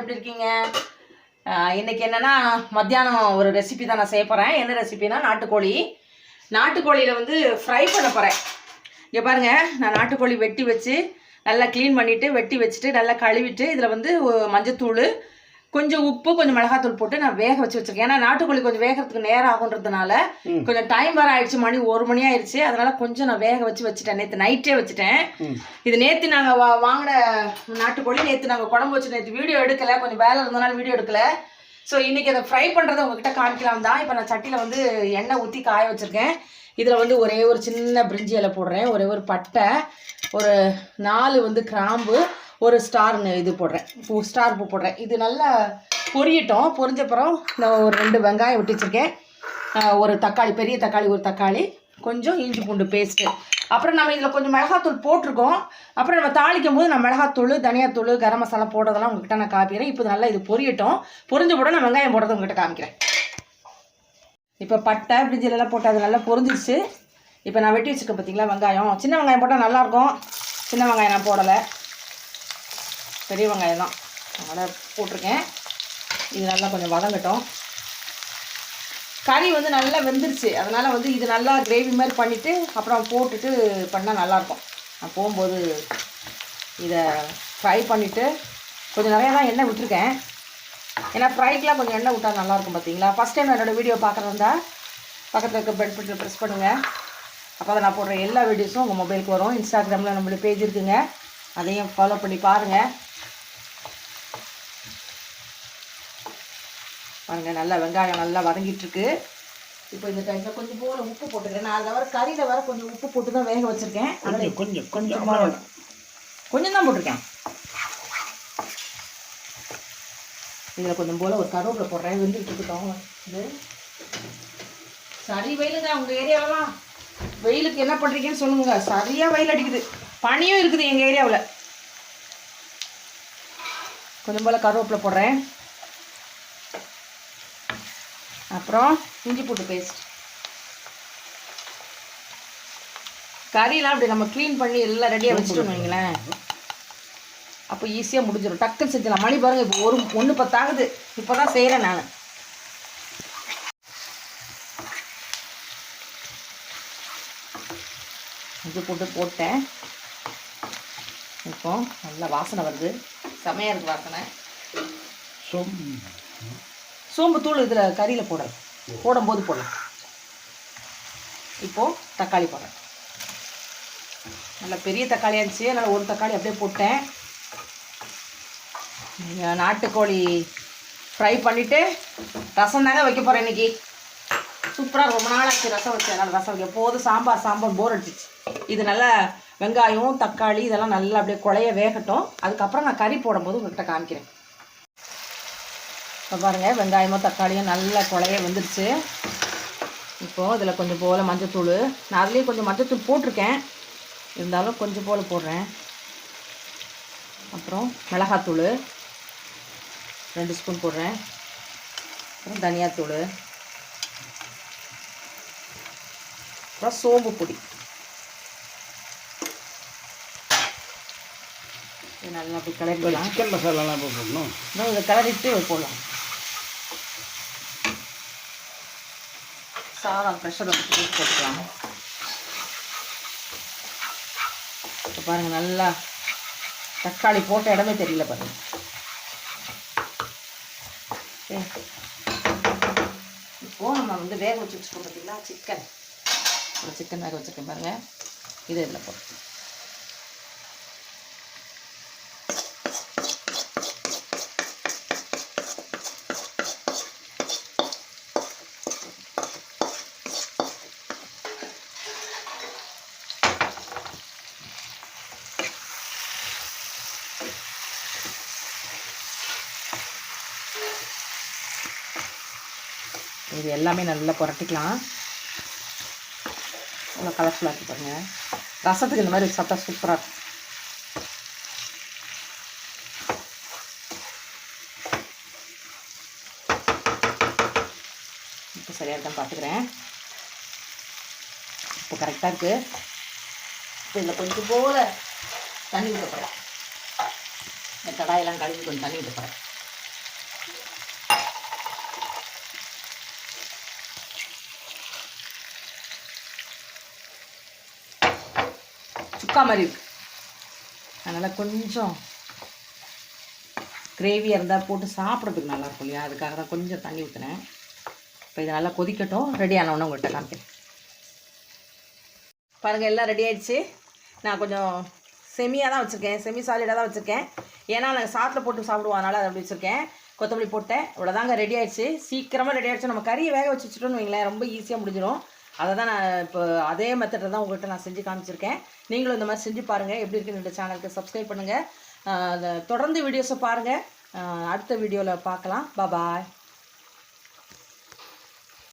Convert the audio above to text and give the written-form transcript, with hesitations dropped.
எப்படி இருக்கீங்க? இன்னைக்கு என்னன்னா மத்தியானம் ஒரு ரெசிபி தான் நான் செய்ய போகிறேன். என்ன ரெசிபினா நாட்டுக்கோழியில் வந்து ஃப்ரை பண்ண போகிறேன். இங்கே பாருங்கள், நான் நாட்டுக்கோழி வெட்டி வச்சு நல்லா க்ளீன் பண்ணிவிட்டு வெட்டி வச்சுட்டு நல்லா கழுவிட்டு இதில் வந்து மஞ்சத்தூள், கொஞ்சம் உப்பு, கொஞ்சம் மிளகாத்தூள் போட்டு நான் வேக வச்சுருக்கேன். ஏன்னா நாட்டுக்கோழி கொஞ்சம் வேகிறதுக்கு நேரம் ஆகுன்றதுனால கொஞ்சம் டைம் வர ஆயிடுச்சு. மணி 1 மணி ஆயிடுச்சு. அதனால கொஞ்சம் நான் வேக வச்சுட்டேன். நேற்று நைட்டே வச்சுட்டேன். இது நேற்று நாங்கள் வாங்கின நாட்டுக்கோழி. நேற்று நாங்கள் குழம்பு வச்சு நேற்று வீடியோ எடுக்கலை, கொஞ்சம் வேலை இருந்ததுனால வீடியோ எடுக்கலை. ஸோ இன்றைக்கி அதை ஃப்ரை பண்ணுறதை உங்ககிட்ட காமிக்கலாம் தான். இப்போ நான் சட்டியில் வந்து எண்ணெய் ஊற்றி காய வச்சுருக்கேன். இதில் வந்து ஒரே ஒரு சின்ன பிரிஞ்சி இலை போடுறேன், ஒரே ஒரு பட்டை, ஒரு 4 வந்து கிராம்பு, ஒரு ஸ்டார்னு இது போடுறேன், ஸ்டார் பூ போடுறேன். இது நல்லா பொரியட்டும். பொரிஞ்சப்புறம் நான் ஒரு 2 வெங்காயம் வெட்டி வச்சுருக்கேன், ஒரு தக்காளி, பெரிய தக்காளி ஒரு தக்காளி, கொஞ்சம் இஞ்சி பூண்டு பேஸ்ட்டு. அப்புறம் நம்ம இதில் கொஞ்சம் மிளகாத்தூள் போட்டிருக்கோம். அப்புறம் நம்ம தாளிக்கும் போது நான் மிளகாத்தூள், தனியாத்தூள், கரம் மசாலா போடுறதெல்லாம் உங்ககிட்ட நான் காமிக்கிறேன். இப்போ நல்லா இது பொரியட்டும். பொரிஞ்ச போட நான் வெங்காயம் போடுறதை உங்ககிட்ட காமிக்கிறேன். இப்போ பட்டை பிரிஞ்சிலெல்லாம் போட்டு அது நல்லா பொரிஞ்சிச்சு. இப்போ நான் வெட்டி வச்சுருக்கேன் பார்த்தீங்களா வெங்காயம். சின்ன வெங்காயம் போட்டால் நல்லாயிருக்கும். சின்ன வெங்காயம் நான் போடலை, பெரிய வெங்காயம் தான் அதனால் போட்டிருக்கேன். இது நல்லா கொஞ்சம் வதங்கட்டும். கறி வந்து நல்லா வெந்துருச்சு. அதனால் வந்து இது நல்லா கிரேவி மாதிரி பண்ணிவிட்டு அப்புறம் போட்டுட்டு பண்ணால் நல்லாயிருக்கும். நான் போகும்போது இதை ஃப்ரை பண்ணிவிட்டு கொஞ்சம் நிறையா தான் எண்ணெய் விட்டுருக்கேன். ஏன்னா ஃப்ரைக்கெலாம் கொஞ்சம் எண்ணெய் விட்டால் நல்லாயிருக்கும். பார்த்தீங்களா, ஃபஸ்ட் டைம் என்னோடய வீடியோ பார்க்குறதா பக்கத்தில் இருக்க பெல் பட்டனை ப்ரெஸ் பண்ணுங்கள். அப்போ தான் நான் போடுற எல்லா வீடியோஸும் உங்கள் மொபைலுக்கு வரும். இன்ஸ்டாகிராமில் நம்மளுடைய பேஜ் இருக்குங்க, அதையும் ஃபாலோ பண்ணி பாருங்கள். பாருங்கள், நல்லா வெங்காயம் நல்லா வதங்கிட்டுருக்கு. இப்போ இந்த டைமில் கொஞ்சம் போல் உப்பு போட்டுக்கிறேன். நான் அதில் வர கறியில் வர கொஞ்சம் உப்பு போட்டு தான் வேக வச்சுருக்கேன். அதில் கொஞ்சம் தான் போட்டிருக்கேன். இதில் கொஞ்சம் போல் ஒரு கருவேப்பிலை போடுறேன். வெந்துக்கிட்டு இது சரி வெயிலுங்க. உங்கள் ஏரியாவெலாம் வெயிலுக்கு என்ன பண்ணுறீங்கன்னு சொல்லுங்க. சரியாக வெயில் அடிக்குது, பனியும் இருக்குது எங்கள் ஏரியாவில். கொஞ்சம் போல் கருவேப்பிலை போடுறேன். அப்புறம் இஞ்சி பூண்டு பேஸ்ட். கறியெலாம் அப்படி நம்ம க்ளீன் பண்ணி எல்லாம் ரெடியாக வச்சுட்டோன்னு வைங்களேன், அப்போ ஈஸியாக முடிஞ்சிடும், டக்குன்னு செஞ்சிடலாம். மணி பாருங்கள், இப்போ 1:10 ஆகுது. இப்போ தான் செய்கிறேன் நான். இஞ்சி பூண்டு போட்டேன். இப்போ நல்லா வாசனை வருது, செமையாக இருக்குது வாசனை. சோம்பு தூள் இதில் கறியில் போடும்போது போடலாம். இப்போது தக்காளி போடுறேன். நல்லா பெரிய தக்காளியாக இருந்துச்சு, அதனால் ஒரு தக்காளி அப்படியே போட்டேன். நாட்டுக்கோழி ஃப்ரை பண்ணிவிட்டு ரசம் தாங்க வைக்க போகிறேன் இன்றைக்கி. சூப்பராக ரொம்ப நாளாச்சு ரசம் வச்சேன். அதனால் ரசம் வைக்க போதும். சாம்பார் போர் அடிச்சிச்சு. இது நல்லா வெங்காயம் தக்காளி இதெல்லாம் நல்லா அப்படியே குழைய வேகட்டும். அதுக்கப்புறம் நான் கறி போடும்போது உங்கள்கிட்ட காமிக்கிறேன். இப்போ பாருங்கள், வெங்காயமும் தக்காளியும் நல்லா குழைய வந்துடுச்சு. இப்போது இதில் கொஞ்சம் போல் மஞ்சத்தூள், நான் அதுலேயே கொஞ்சம் மஞ்சத்தூள் போட்டிருக்கேன், இருந்தாலும் கொஞ்சம் போல் போடுறேன். அப்புறம் மிளகாத்தூள் 2 ஸ்பூன் போடுறேன். அப்புறம் தனியாத்தூள், அப்புறம் சோம்பு பொடி. நல்லா அப்படி கிளறிடலாம். சிக்கன் மசாலாலாம் போடணும். இன்னும் இதை கிளறிட்டு போடலாம். சாதம் ப்ரெஷர் வச்சு போட்டுக்கலாம். இப்போ பாருங்கள், நல்லா தக்காளி போட்ட இடமே தெரியல பாருங்கள். இப்போது நம்ம வந்து வேக வச்சு வச்சுக்கோம் பார்த்தீங்களா சிக்கன் வேக வச்சுருக்கேன் பாருங்கள். இதை இதில் போட்டு இது எல்லாமே நல்லா புரட்டிக்கலாம். நல்லா கலர்ஃபுல்லாக இருக்குது பாருங்கள். ரசத்துக்கு இந்த மாதிரி சாப்பிட்டா சூப்பராக இருக்கும். இப்போ சரியாக இருக்கான்னு பார்த்துக்கிறேன். இப்போ கரெக்டாக இருக்குது. இப்போ இதில் கொஞ்சம் போல் தண்ணி ஊற்ற போகிறேன். இந்த கடாயெல்லாம் கழுவி கொஞ்சம் தண்ணி ஊற்ற போகிறேன். சுக்கா மாதிரி இருக்குது. அதனால் கொஞ்சம் கிரேவியாக இருந்தால் போட்டு சாப்பிட்றதுக்கு நல்லாயிருக்கும் இல்லையா, அதுக்காக தான் கொஞ்சம் தண்ணி ஊற்றினேன். இப்போ இது நல்லா கொதிக்கட்டும். ரெடி ஆனவுடனே உங்கள்கிட்ட காமிக்கிறேன். பாருங்கள், எல்லாம் ரெடி ஆகிடுச்சு. நான் கொஞ்சம் செமியாக தான் வச்சுருக்கேன், செமி சாலிடாக தான் வச்சுருக்கேன். ஏன்னா நான் சாத்தில் போட்டு சாப்பிடுவோம், அதனால் அதை அப்படி வச்சுருக்கேன். கொத்தமல்லி போட்டேன், இவ்வளோதாங்க, ரெடி ஆகிடுச்சு. சீக்கிரமாக ரெடி ஆகிடுச்சு. நம்ம கறியை வேக வச்சு வச்சுட்டோன்னு வைங்களேன், ரொம்ப ஈஸியாக முடிஞ்சிடும். அதை தான் நான் இப்போ அதே மெத்தடில் தான் உங்கள்கிட்ட நான் செஞ்சு காமிச்சிருக்கேன். நீங்களும் இந்த மாதிரி செஞ்சு பாருங்கள். எப்படி இருக்குன்னு இந்த சேனலுக்கு சப்ஸ்கிரைப் பண்ணுங்கள். தொடர்ந்து வீடியோஸை பாருங்கள். அடுத்த வீடியோவில் பார்க்கலாம். பாய்.